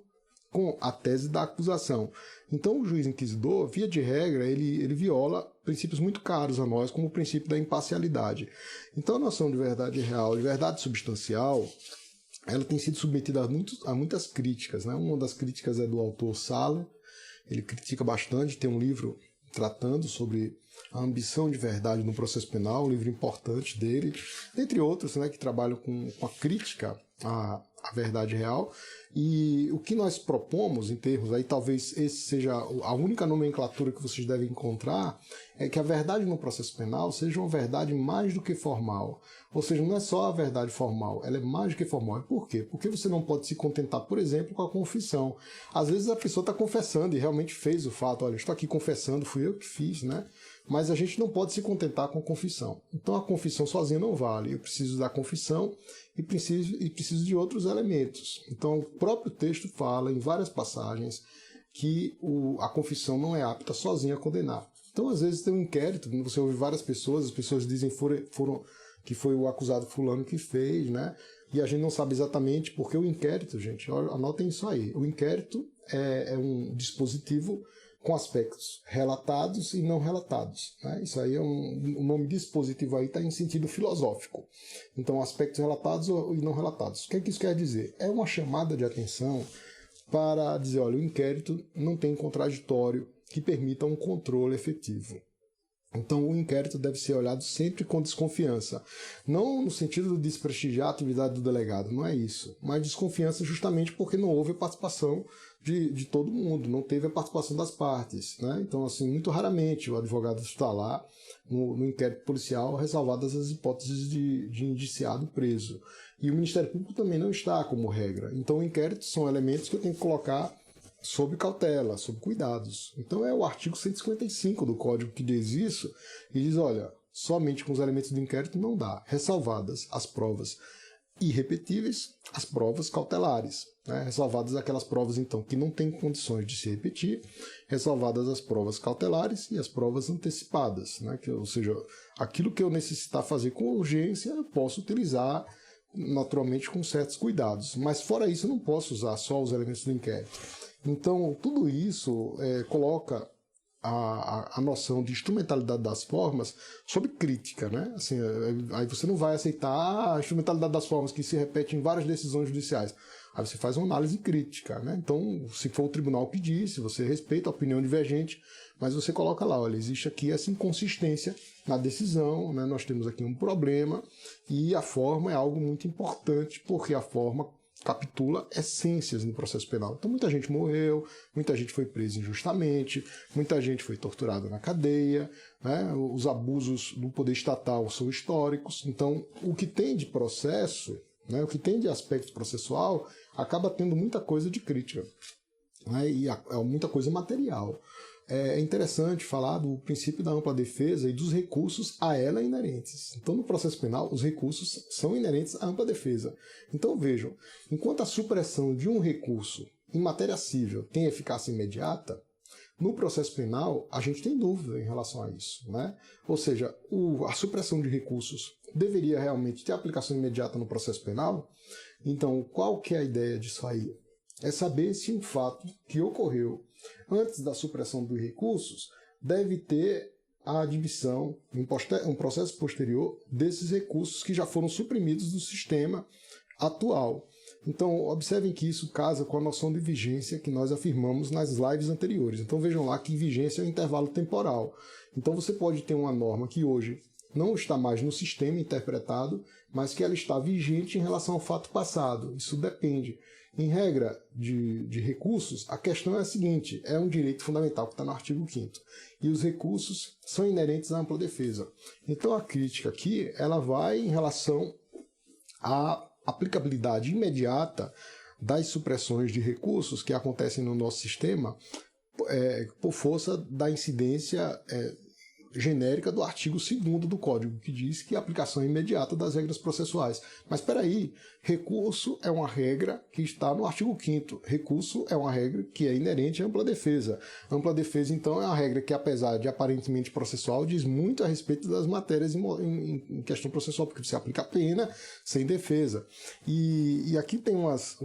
com a tese da acusação. Então, o juiz inquisidor, via de regra, ele viola princípios muito caros a nós, como o princípio da imparcialidade. Então, a noção de verdade real, de verdade substancial, ela tem sido submetida a muitas críticas, né? Uma das críticas é do autor Sala, ele critica bastante, tem um livro tratando sobre a ambição de verdade no processo penal, um livro importante dele, dentre outros, né, que trabalham com a crítica à verdade real. E o que nós propomos em termos, aí talvez esse seja a única nomenclatura que vocês devem encontrar, é que a verdade no processo penal seja uma verdade mais do que formal. Ou seja, não é só a verdade formal, ela é mais do que formal. E por quê? Porque você não pode se contentar, por exemplo, com a confissão. Às vezes a pessoa está confessando e realmente fez o fato, olha, estou aqui confessando, fui eu que fiz, né? Mas a gente não pode se contentar com a confissão. Então a confissão sozinha não vale. Eu preciso da confissão e preciso de outros elementos. Então o próprio texto fala em várias passagens que a confissão não é apta sozinha a condenar. Então às vezes tem um inquérito, você ouve várias pessoas, as pessoas dizem que foi o acusado fulano que fez, né? E a gente não sabe exatamente porque o inquérito, gente, anotem isso aí, o inquérito é um dispositivo com aspectos relatados e não relatados, né? Isso aí o nome dispositivo aí está em sentido filosófico. Então, aspectos relatados e não relatados. O que é que isso quer dizer? É uma chamada de atenção para dizer, olha, o inquérito não tem contraditório que permita um controle efetivo. Então, o inquérito deve ser olhado sempre com desconfiança. Não no sentido de desprestigiar a atividade do delegado, não é isso. Mas desconfiança justamente porque não houve a participação de todo mundo, não teve a participação das partes, né? Então, assim, muito raramente o advogado está lá no inquérito policial, ressalvadas as hipóteses de indiciado preso. E o Ministério Público também não está como regra. Então, o inquérito são elementos que eu tenho que colocar sob cautela, sob cuidados. Então é o artigo 155 do Código que diz isso, e diz, olha, somente com os elementos do inquérito não dá, ressalvadas as provas irrepetíveis, as provas cautelares, né? Ressalvadas aquelas provas, então, que não têm condições de se repetir, ressalvadas as provas cautelares e as provas antecipadas, né? Ou seja, aquilo que eu necessitar fazer com urgência, eu posso utilizar naturalmente com certos cuidados, mas fora isso eu não posso usar só os elementos do inquérito. Então, tudo isso coloca a noção de instrumentalidade das formas sob crítica, né? Assim, aí você não vai aceitar a instrumentalidade das formas que se repete em várias decisões judiciais. Aí você faz uma análise crítica, né? Então, se for o tribunal que disse, você respeita a opinião divergente, mas você coloca lá, olha, existe aqui essa inconsistência na decisão, né? Nós temos aqui um problema e a forma é algo muito importante, porque a forma capitula essências no processo penal. Então muita gente morreu, muita gente foi presa injustamente, muita gente foi torturada na cadeia, né? Os abusos do poder estatal são históricos. Então o que tem de processo, né? O que tem de aspecto processual, acaba tendo muita coisa de crítica. né, e muita coisa material. É interessante falar do princípio da ampla defesa e dos recursos a ela inerentes. Então, no processo penal, os recursos são inerentes à ampla defesa. Então, vejam, enquanto a supressão de um recurso em matéria civil tem eficácia imediata, no processo penal, a gente tem dúvida em relação a isso, né? Ou seja, a supressão de recursos deveria realmente ter aplicação imediata no processo penal? Então, qual que é a ideia disso aí? É saber se um fato que ocorreu antes da supressão dos recursos deve ter a admissão, um processo posterior, desses recursos que já foram suprimidos do sistema atual. Então, observem que isso casa com a noção de vigência que nós afirmamos nas lives anteriores. Então, vejam lá que vigência é um intervalo temporal. Então, você pode ter uma norma que hoje não está mais no sistema interpretado, mas que ela está vigente em relação ao fato passado. Isso depende. Em regra de recursos, a questão é a seguinte, é um direito fundamental que está no artigo 5º, e os recursos são inerentes à ampla defesa. Então, a crítica aqui ela vai em relação à aplicabilidade imediata das supressões de recursos que acontecem no nosso sistema por força da incidência genérica do artigo 2º do Código, que diz que a aplicação imediata das regras processuais. Mas espera aí, recurso é uma regra que está no artigo 5º. Recurso é uma regra que é inerente à ampla defesa. Ampla defesa, então, é uma regra que, apesar de aparentemente processual, diz muito a respeito das matérias em questão processual, porque você aplica a pena sem defesa. E aqui tem umas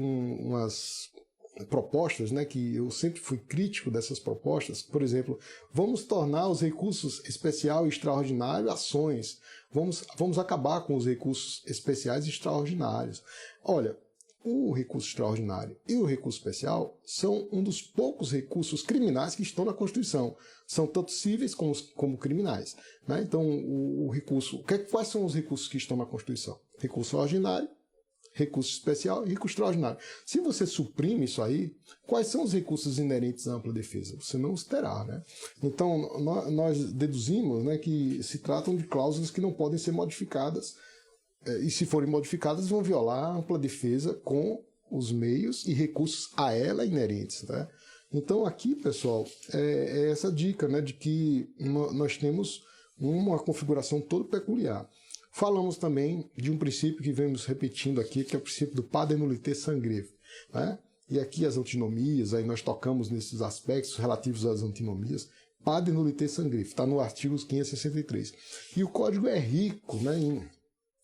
propostas, né, que eu sempre fui crítico dessas propostas. Por exemplo, vamos tornar os recursos especial e extraordinário ações. Vamos acabar com os recursos especiais e extraordinários. Olha, o recurso extraordinário e o recurso especial são um dos poucos recursos criminais que estão na Constituição. São tanto cíveis como criminais, né? Então, quais são os recursos que estão na Constituição? Recurso ordinário, recurso especial e recurso extraordinário. Se você suprime isso aí, quais são os recursos inerentes à ampla defesa? Você não os terá, né? Então, nós deduzimos, né, que se tratam de cláusulas que não podem ser modificadas, e se forem modificadas vão violar a ampla defesa com os meios e recursos a ela inerentes, né? Então aqui, pessoal, é essa dica, né, de que nós temos uma configuração toda peculiar. Falamos também de um princípio que vemos repetindo aqui, que é o princípio do pas de nullité sangrier, né? E aqui as antinomias, aí nós tocamos nesses aspectos relativos às antinomias. Pas de nullité sangrier, está no artigo 563. E o código é rico, né,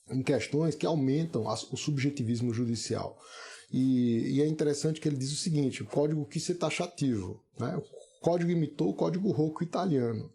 em questões que aumentam o subjetivismo judicial. E é interessante que ele diz o seguinte, o código quis ser taxativo, né? O código imitou o código Rocco italiano.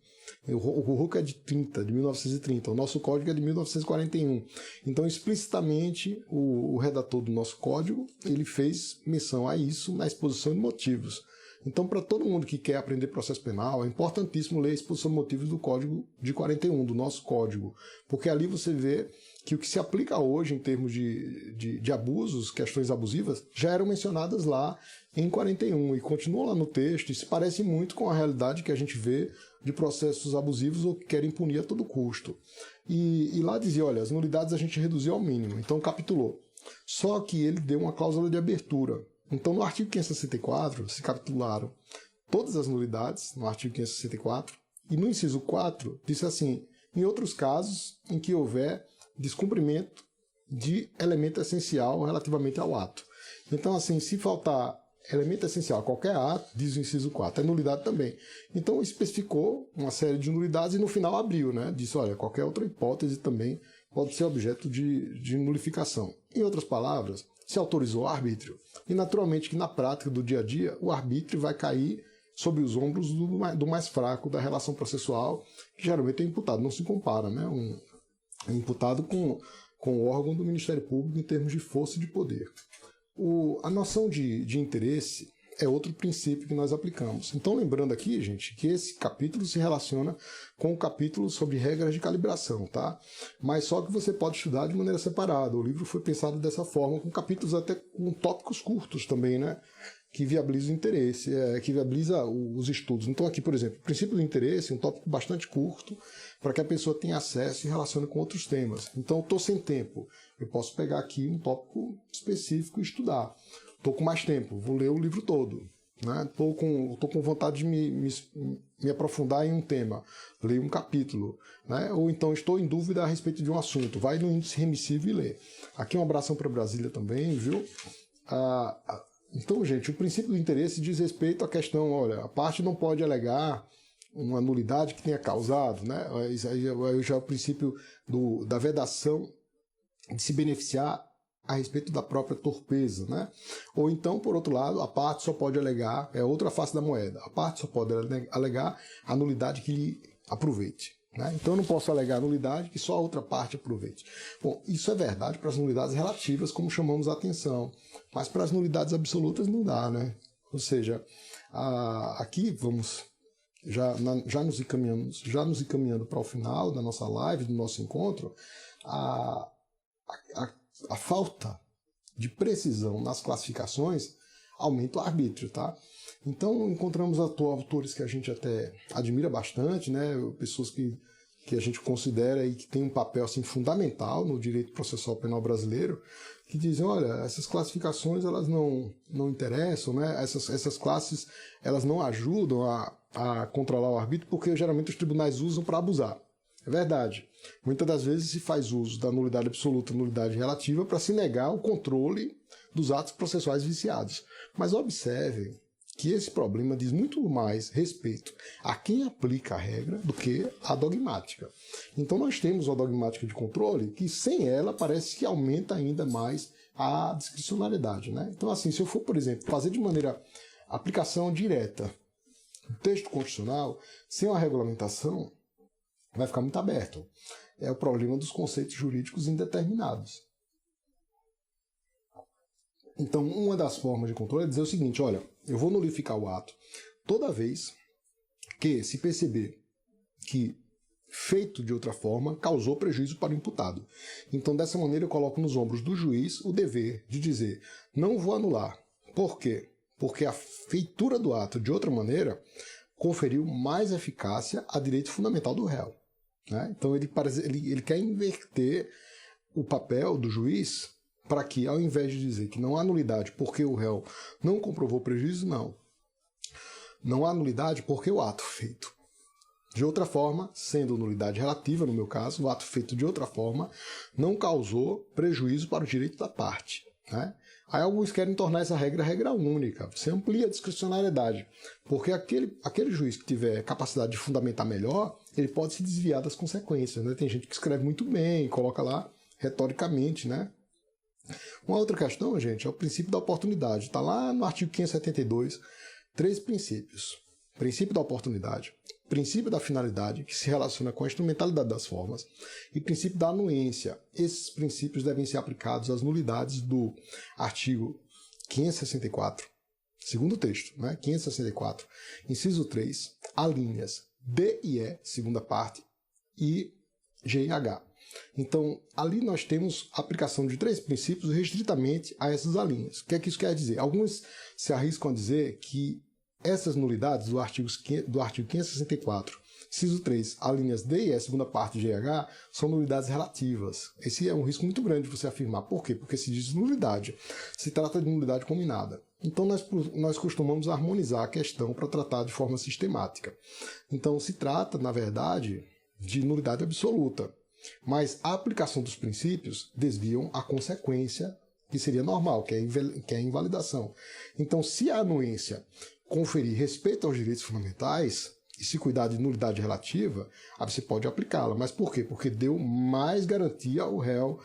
O Rocco é de 1930, o nosso código é de 1941. Então, explicitamente, o redator do nosso código, ele fez menção a isso na exposição de motivos. Então, para todo mundo que quer aprender processo penal, é importantíssimo ler a exposição de motivos do código de 41, do nosso código, porque ali você vê que o que se aplica hoje em termos de abusos, questões abusivas, já eram mencionadas lá em 41 e continuam lá no texto e se parece muito com a realidade que a gente vê de processos abusivos ou que querem punir a todo custo. E lá dizia, olha, as nulidades a gente reduziu ao mínimo, então capitulou. Só que ele deu uma cláusula de abertura. Então no artigo 564 se capitularam todas as nulidades, no artigo 564, e no inciso 4 disse assim, em outros casos em que houver descumprimento de elemento essencial relativamente ao ato. Então, assim, se faltar elemento essencial a qualquer ato, diz o inciso 4, é nulidade também. Então, especificou uma série de nulidades e no final abriu, né? Disse, olha, qualquer outra hipótese também pode ser objeto de nulificação. Em outras palavras, se autorizou o arbítrio. E, naturalmente, que na prática do dia a dia, o arbítrio vai cair sob os ombros do mais fraco da relação processual, que geralmente é imputado, não se compara, né? Imputado com o órgão do Ministério Público em termos de força e de poder. A noção de interesse é outro princípio que nós aplicamos. Então, lembrando aqui, gente, que esse capítulo se relaciona com o capítulo sobre regras de calibração, tá? Mas só que você pode estudar de maneira separada. O livro foi pensado dessa forma, com capítulos até com tópicos curtos também, né? Que viabiliza o interesse, que viabiliza os estudos. Então aqui, por exemplo, o princípio do interesse é um tópico bastante curto para que a pessoa tenha acesso e relacione com outros temas. Então, estou sem tempo, eu posso pegar aqui um tópico específico e estudar. Estou com mais tempo, vou ler o livro todo. né? Tô com vontade de me aprofundar em um tema, leio um capítulo, né? Ou então estou em dúvida a respeito de um assunto, vai no índice remissivo e lê. Aqui um abração para Brasília também, viu? Então, gente, o princípio do interesse diz respeito à questão, olha, a parte não pode alegar uma nulidade que tenha causado, né? Aí já é o princípio da vedação de se beneficiar a respeito da própria torpeza, né? Ou então, por outro lado, a parte só pode alegar, é outra face da moeda, a parte só pode alegar a nulidade que lhe aproveite, né? Então eu não posso alegar a nulidade que só a outra parte aproveite. Bom, isso é verdade para as nulidades relativas, como chamamos a atenção, mas para as nulidades absolutas não dá, né? Ou seja, aqui vamos já nos encaminhando para o final da nossa live, do nosso encontro, a falta de precisão nas classificações aumenta o arbítrio, tá? Então encontramos autores que a gente até admira bastante, né? Pessoas que a gente considera e que tem um papel assim, fundamental no direito processual penal brasileiro, que dizem, olha, essas classificações elas não interessam, né? Essas classes elas não ajudam a controlar o arbítrio, porque geralmente os tribunais usam para abusar. É verdade. Muitas das vezes se faz uso da nulidade absoluta e nulidade relativa para se negar o controle dos atos processuais viciados. Mas observem que esse problema diz muito mais respeito a quem aplica a regra do que a dogmática. Então nós temos a dogmática de controle que sem ela parece que aumenta ainda mais a discricionariedade, né? Então assim, se eu for, por exemplo, fazer de maneira aplicação direta o texto constitucional sem uma regulamentação, vai ficar muito aberto. É o problema dos conceitos jurídicos indeterminados. Então, uma das formas de controle é dizer o seguinte, olha, eu vou nulificar o ato toda vez que se perceber que feito de outra forma causou prejuízo para o imputado. Então, dessa maneira, eu coloco nos ombros do juiz o dever de dizer, não vou anular. Por quê? Porque a feitura do ato de outra maneira conferiu mais eficácia a direito fundamental do réu, né? Então ele quer inverter o papel do juiz para que, ao invés de dizer que não há nulidade porque o réu não comprovou prejuízo, não há nulidade porque o ato feito de outra forma, sendo nulidade relativa, no meu caso, o ato feito de outra forma não causou prejuízo para o direito da parte, né? Aí alguns querem tornar essa regra única. Você amplia a discricionariedade, porque aquele juiz que tiver capacidade de fundamentar melhor, ele pode se desviar das consequências, né? Tem gente que escreve muito bem, coloca lá retoricamente, né? Uma outra questão, gente, é o princípio da oportunidade. Está lá no artigo 572, 3 princípios. Princípio da oportunidade, princípio da finalidade, que se relaciona com a instrumentalidade das formas, e princípio da anuência. Esses princípios devem ser aplicados às nulidades do artigo 564, segundo texto, né? 564, inciso 3, alíneas D e E, segunda parte, e G e H. Então, ali nós temos a aplicação de 3 princípios restritamente a essas alíneas. O que é que isso quer dizer? Alguns se arriscam a dizer que essas nulidades do artigo 564, inciso 3, alíneas D e E, segunda parte G e H, são nulidades relativas. Esse é um risco muito grande de você afirmar. Por quê? Porque se diz nulidade. Se trata de nulidade combinada. Então nós costumamos harmonizar a questão para tratar de forma sistemática. Então se trata, na verdade, de nulidade absoluta. Mas a aplicação dos princípios desviam a consequência que seria normal, que é a invalidação. Então, se a anuência conferir respeito aos direitos fundamentais e se cuidar de nulidade relativa, aí você pode aplicá-la. Mas por quê? Porque deu mais garantia ao réu,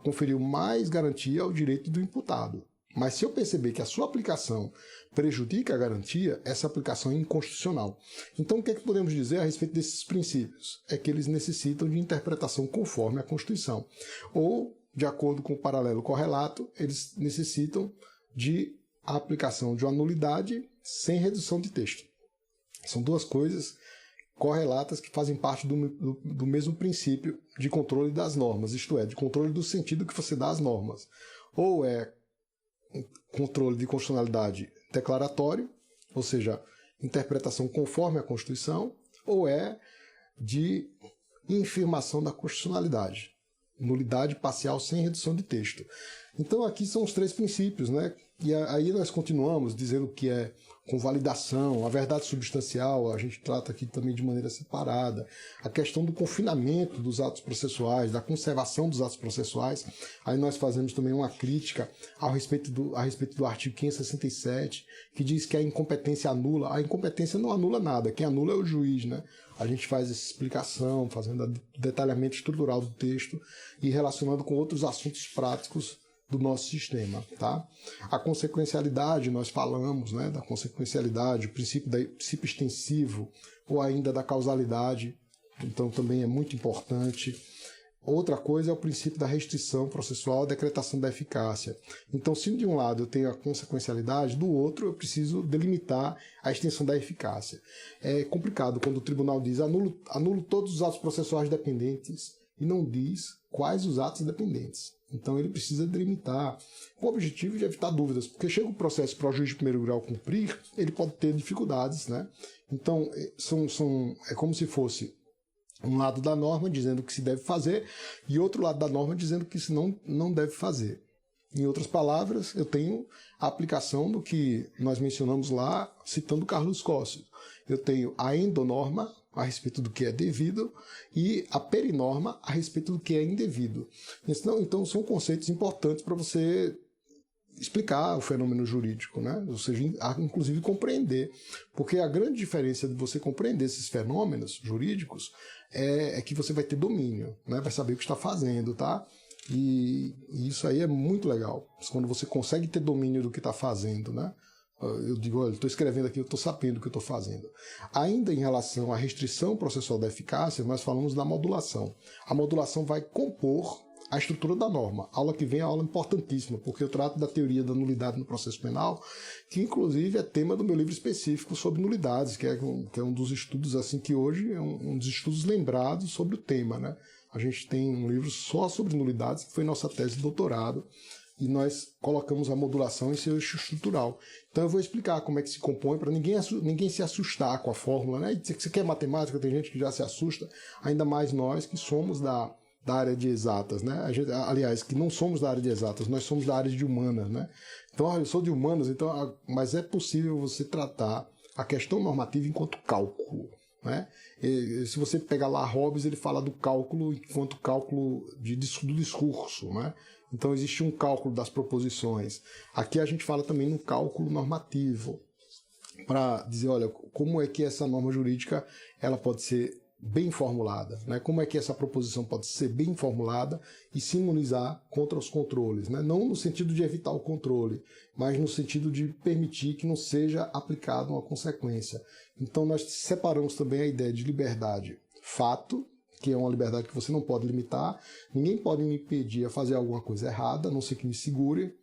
conferiu mais garantia ao direito do imputado. Mas se eu perceber que a sua aplicação prejudica a garantia, essa aplicação é inconstitucional. Então, o que é que podemos dizer a respeito desses princípios? É que eles necessitam de interpretação conforme a Constituição. Ou, de acordo com o paralelo correlato, eles necessitam de a aplicação de uma nulidade sem redução de texto. São duas coisas correlatas que fazem parte do mesmo princípio de controle das normas, isto é, de controle do sentido que você dá às normas. Ou é controle de constitucionalidade declaratório, ou seja, interpretação conforme a Constituição, ou é de infirmação da constitucionalidade, nulidade parcial sem redução de texto. Então aqui são os 3 princípios, né? E aí nós continuamos dizendo que é com validação, a verdade substancial, a gente trata aqui também de maneira separada. A questão do confinamento dos atos processuais, da conservação dos atos processuais, aí nós fazemos também uma crítica a respeito do artigo 567, que diz que a incompetência anula. A incompetência não anula nada, quem anula é o juiz, né? A gente faz essa explicação, fazendo o detalhamento estrutural do texto e relacionando com outros assuntos práticos do nosso sistema, tá? A consequencialidade, nós falamos, né, da consequencialidade, o princípio extensivo ou ainda da causalidade, então também é muito importante. Outra coisa é o princípio da restrição processual, a decretação da eficácia. Então, se de um lado eu tenho a consequencialidade, do outro eu preciso delimitar a extensão da eficácia. É complicado quando o tribunal diz anulo todos os atos processuais dependentes e não diz quais os atos dependentes. Então ele precisa delimitar, com o objetivo de evitar dúvidas, porque chega o processo para o juiz de primeiro grau cumprir, ele pode ter dificuldades, né? Então é como se fosse um lado da norma dizendo que se deve fazer e outro lado da norma dizendo que se não deve fazer. Em outras palavras, eu tenho a aplicação do que nós mencionamos lá, citando Carlos Cossio. Eu tenho a endonorma a respeito do que é devido e a perinorma a respeito do que é indevido. Então são conceitos importantes para você explicar o fenômeno jurídico, né? Ou seja, inclusive compreender. Porque a grande diferença de você compreender esses fenômenos jurídicos é que você vai ter domínio, né? Vai saber o que está fazendo, tá? E isso aí é muito legal, quando você consegue ter domínio do que está fazendo, né? Eu digo, olha, estou escrevendo aqui, eu estou sabendo o que eu estou fazendo. Ainda em relação à restrição processual da eficácia, nós falamos da modulação. A modulação vai compor a estrutura da norma. A aula que vem é uma aula importantíssima, porque eu trato da teoria da nulidade no processo penal, que inclusive é tema do meu livro específico sobre nulidades, que é um dos estudos, assim, que hoje é um dos estudos lembrados sobre o tema, né? A gente tem um livro só sobre nulidades, que foi nossa tese de doutorado, e nós colocamos a modulação em seu eixo estrutural. Então eu vou explicar como é que se compõe, para ninguém se assustar com a fórmula, né? Você quer matemática, tem gente que já se assusta, ainda mais nós que somos da área de exatas, né? Aliás, que não somos da área de exatas, nós somos da área de humanas, né? Então, eu sou de humanas, então, mas é possível você tratar a questão normativa enquanto cálculo, né? E, se você pegar lá Hobbes, ele fala do cálculo enquanto cálculo do discurso, né? Então existe um cálculo das proposições. Aqui a gente fala também no cálculo normativo, para dizer, olha, como é que essa norma jurídica ela pode ser bem formulada, né? Como é que essa proposição pode ser bem formulada e se imunizar contra os controles, né? Não no sentido de evitar o controle, mas no sentido de permitir que não seja aplicada uma consequência. Então nós separamos também a ideia de liberdade fato, que é uma liberdade que você não pode limitar, ninguém pode me impedir a fazer alguma coisa errada, a não ser que me segure.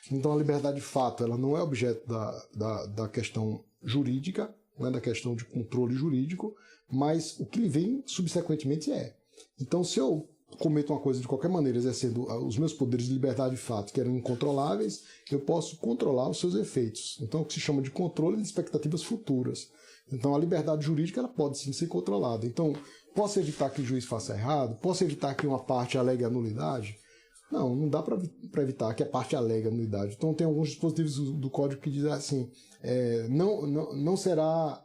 Então a liberdade de fato ela não é objeto da questão jurídica, né, da questão de controle jurídico, mas o que lhe vem subsequentemente é. Então se eu cometo uma coisa de qualquer maneira, exercendo os meus poderes de liberdade de fato, que eram incontroláveis, eu posso controlar os seus efeitos. Então o que se chama de controle de expectativas futuras. Então a liberdade jurídica ela pode sim ser controlada. Então, posso evitar que o juiz faça errado? Posso evitar que uma parte alegue a nulidade? Não dá para evitar que a parte alegue a nulidade. Então tem alguns dispositivos do código que dizem assim, não será...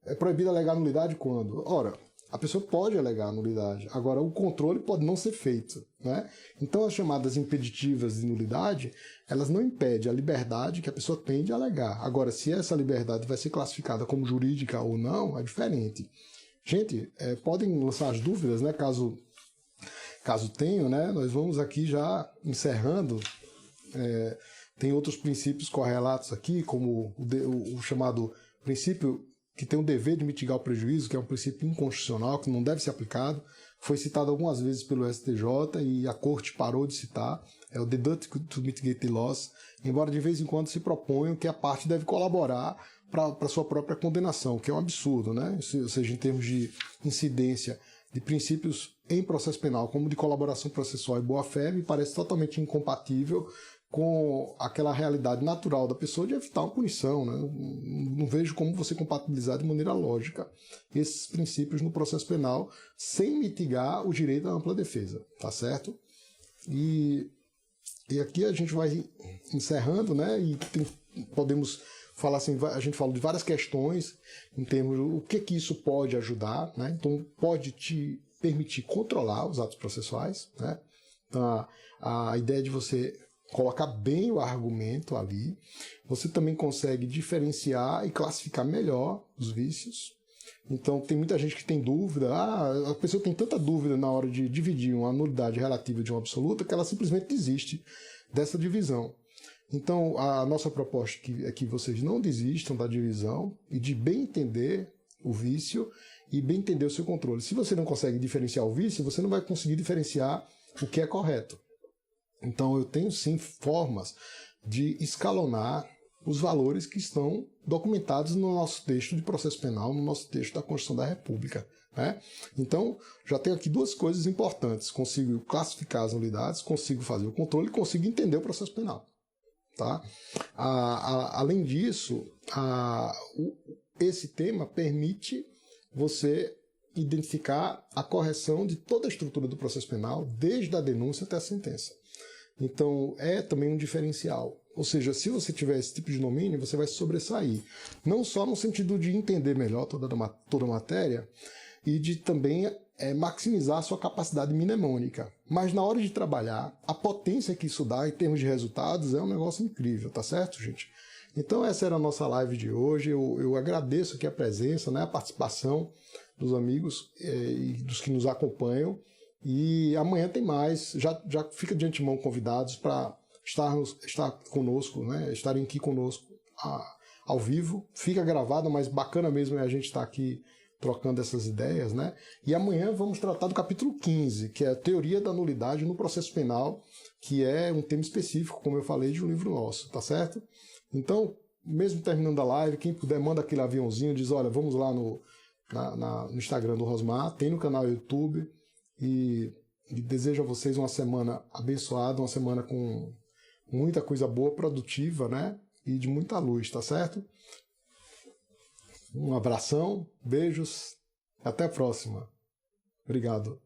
É proibido alegar nulidade quando? Ora, a pessoa pode alegar nulidade, agora o controle pode não ser feito, né? Então as chamadas impeditivas de nulidade, elas não impedem a liberdade que a pessoa tem de alegar. Agora, se essa liberdade vai ser classificada como jurídica ou não, é diferente. Gente, podem lançar as dúvidas, né? Caso tenham, né? Nós vamos aqui já encerrando. Tem outros princípios correlatos aqui, como o chamado princípio que tem o dever de mitigar o prejuízo, que é um princípio inconstitucional, que não deve ser aplicado. Foi citado algumas vezes pelo STJ e a Corte parou de citar. É o The Duty to Mitigate the Loss, embora de vez em quando se proponham que a parte deve colaborar para sua própria condenação, que é um absurdo, né? Ou seja, em termos de incidência de princípios em processo penal, como de colaboração processual e boa-fé, me parece totalmente incompatível com aquela realidade natural da pessoa de evitar uma punição, né? Não vejo como você compatibilizar de maneira lógica esses princípios no processo penal sem mitigar o direito à ampla defesa, tá certo? E E aqui a gente vai encerrando, né? E podemos falar assim, a gente fala de várias questões em termos de o que isso pode ajudar, né? Então pode te permitir controlar os atos processuais, né? Então, a ideia de você colocar bem o argumento ali, você também consegue diferenciar e classificar melhor os vícios. Então tem muita gente que tem dúvida, a pessoa tem tanta dúvida na hora de dividir uma nulidade relativa de uma absoluta que ela simplesmente desiste dessa divisão. Então a nossa proposta é que vocês não desistam da divisão e de bem entender o vício e bem entender o seu controle. Se você não consegue diferenciar o vício, você não vai conseguir diferenciar o que é correto. Então eu tenho sim formas de escalonar os valores que estão documentados no nosso texto de processo penal, no nosso texto da Constituição da República, né? Então, já tenho aqui duas coisas importantes. Consigo classificar as nulidades, consigo fazer o controle, consigo entender o processo penal. Tá? Além disso, esse tema permite você identificar a correção de toda a estrutura do processo penal, desde a denúncia até a sentença. Então, é também um diferencial. Ou seja, se você tiver esse tipo de domínio, você vai se sobressair. Não só no sentido de entender melhor toda a matéria e de também maximizar a sua capacidade mnemônica. Mas na hora de trabalhar, a potência que isso dá em termos de resultados é um negócio incrível, tá certo, gente? Então essa era a nossa live de hoje. Eu agradeço aqui a presença, né, a participação dos amigos e dos que nos acompanham. E amanhã tem mais. Já fica de antemão convidados para estar conosco, né? Estarem aqui conosco ao vivo. Fica gravado, mas bacana mesmo é a gente estar aqui trocando essas ideias, né? E amanhã vamos tratar do capítulo 15, que é a teoria da nulidade no processo penal, que é um tema específico, como eu falei, de um livro nosso, tá certo? Então, mesmo terminando a live, quem puder manda aquele aviãozinho, diz, olha, vamos lá no Instagram do Rosmar, tem no canal YouTube, e desejo a vocês uma semana abençoada, uma semana com muita coisa boa, produtiva, né? E de muita luz, tá certo? Um abração, beijos, até a próxima. Obrigado.